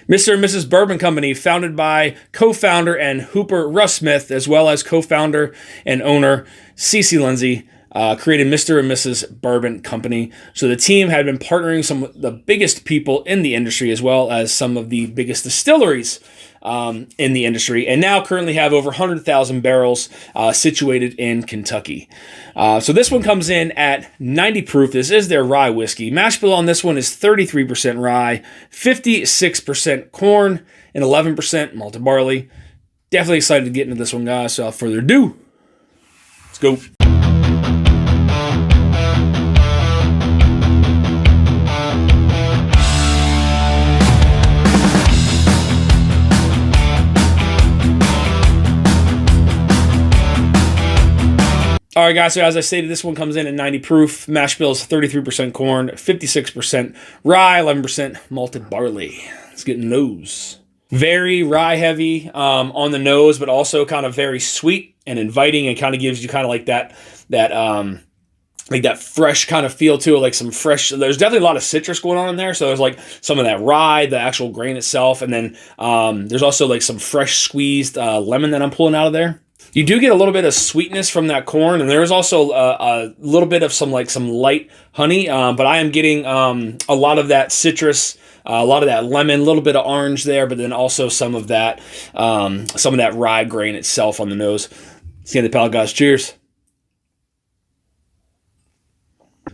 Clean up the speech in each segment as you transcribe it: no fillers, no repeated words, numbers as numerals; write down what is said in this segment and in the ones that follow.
Mr. and Mrs. Bourbon Company, founded by co-founder and Hooper Russ Smith, as well as co-founder and owner Cece Lindsay, created Mr. and Mrs. Bourbon Company. So the team had been partnering some of the biggest people in the industry, as well as some of the biggest distilleries in the industry, and now currently have over 100,000 barrels situated in Kentucky. So this one comes in at 90 proof. This is their rye whiskey. Mash bill on this one is 33% rye, 56% corn, and 11% malted barley. Definitely excited to get into this one, guys. So without further ado, let's go. All right, guys, so as I stated, this one comes in at 90 proof. Mash bill is 33% corn, 56% rye, 11% malted barley. Let's get in those. Very rye heavy on the nose, but also kind of very sweet and inviting, and kind of gives you kind of like that fresh kind of feel to it, like some fresh. There's definitely a lot of citrus going on in there. So there's like some of that rye, the actual grain itself, and then there's also like some fresh squeezed lemon that I'm pulling out of there. You do get a little bit of sweetness from that corn, and there's also a little bit of some light honey, but I am getting a lot of that citrus, a lot of that lemon, a little bit of orange there, but then also some of that rye grain itself on the nose. See on the palate, guys. Cheers.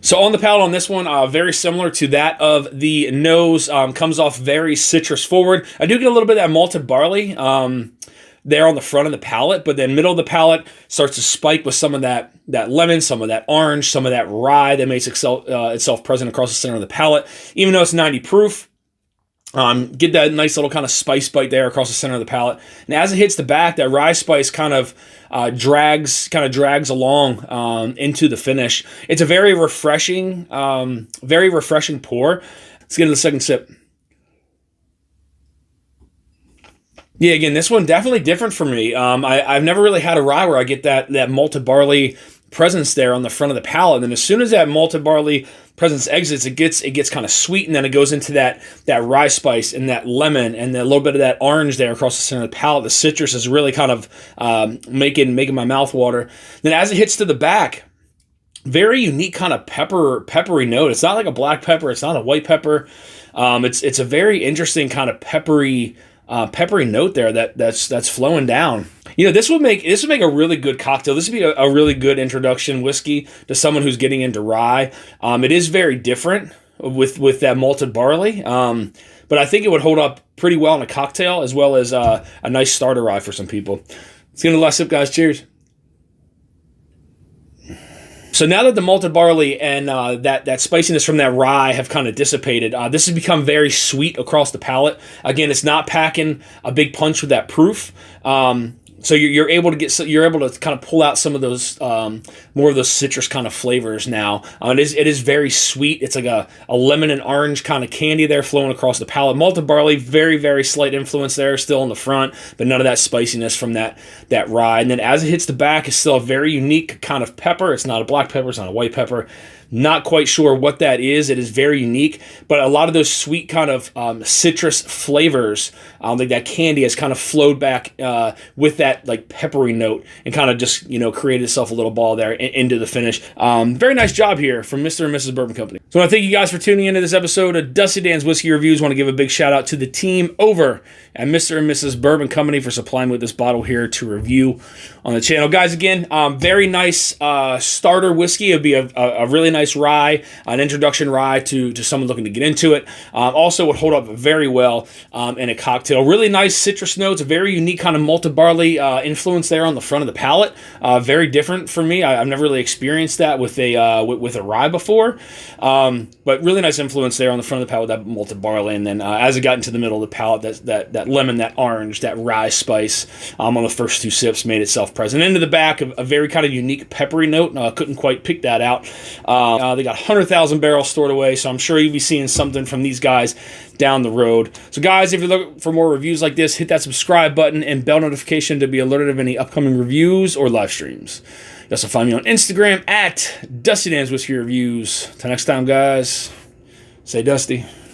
So on the palate on this one, very similar to that of the nose, comes off very citrus forward. I do get a little bit of that malted barley there on the front of the palate, but then middle of the palate starts to spike with some of that lemon, some of that orange, some of that rye that makes itself present across the center of the palate. Even though it's 90 proof, get that nice little kind of spice bite there across the center of the palate. And as it hits the back, that rye spice kind of drags along into the finish. It's a very refreshing pour. Let's get into the second sip. Yeah, again, this one definitely different for me. I've never really had a rye where I get that malted barley presence there on the front of the palate. And then as soon as that malted barley presence exits, it gets kind of sweet, and then it goes into that rye spice and that lemon and a little bit of that orange there across the center of the palate. The citrus is really kind of making my mouth water. Then as it hits to the back, very unique kind of peppery note. It's not like a black pepper. It's not a white pepper. It's a very interesting kind of peppery note there that's flowing down. You know, this would make a really good cocktail. This would be a really good introduction whiskey to someone who's getting into rye. It is very different with that malted barley, but I think it would hold up pretty well in a cocktail, as well as a nice starter rye for some people. Let's get into the last sip, guys. Cheers. So now that the malted barley and that spiciness from that rye have kind of dissipated, this has become very sweet across the palate. Again, it's not packing a big punch with that proof. So you're able to kind of pull out some of those more of those citrus kind of flavors now. It is very sweet. It's like a lemon and orange kind of candy there flowing across the palate. Malted barley, very, very slight influence there, still in the front, but none of that spiciness from that rye. And then as it hits the back, it's still a very unique kind of pepper. It's not a black pepper. It's not a white pepper. Not quite sure what that is. It is very unique, but a lot of those sweet kind of citrus flavors, like that candy, has kind of flowed back with that like peppery note and kind of just created itself a little ball there into the finish. Very nice job here from Mr. and Mrs. Bourbon Company. So I want to thank you guys for tuning into this episode of Dusty Dan's Whiskey Reviews. I want to give a big shout out to the team over at Mr. and Mrs. Bourbon Company for supplying me with this bottle here to review on the channel. Guys, again, very nice starter whiskey. It would be a really nice rye, an introduction rye to someone looking to get into it. Also would hold up very well in a cocktail. Really nice citrus notes, a very unique kind of malted barley influence there on the front of the palate. Very different for me. I've never really experienced that with a rye before. But really nice influence there on the front of the palate with that malted barley. And then as it got into the middle of the palate, that lemon, that orange, that rye spice on the first two sips made itself present. Into the back, a very kind of unique peppery note. Couldn't quite pick that out. They got 100,000 barrels stored away, so I'm sure you'll be seeing something from these guys down the road. So guys, if you're looking for more reviews like this, hit that subscribe button and bell notification to be alerted of any upcoming reviews or live streams. You also find me on Instagram at Dusty Dan's Whiskey Reviews. Till next time, guys, stay dusty.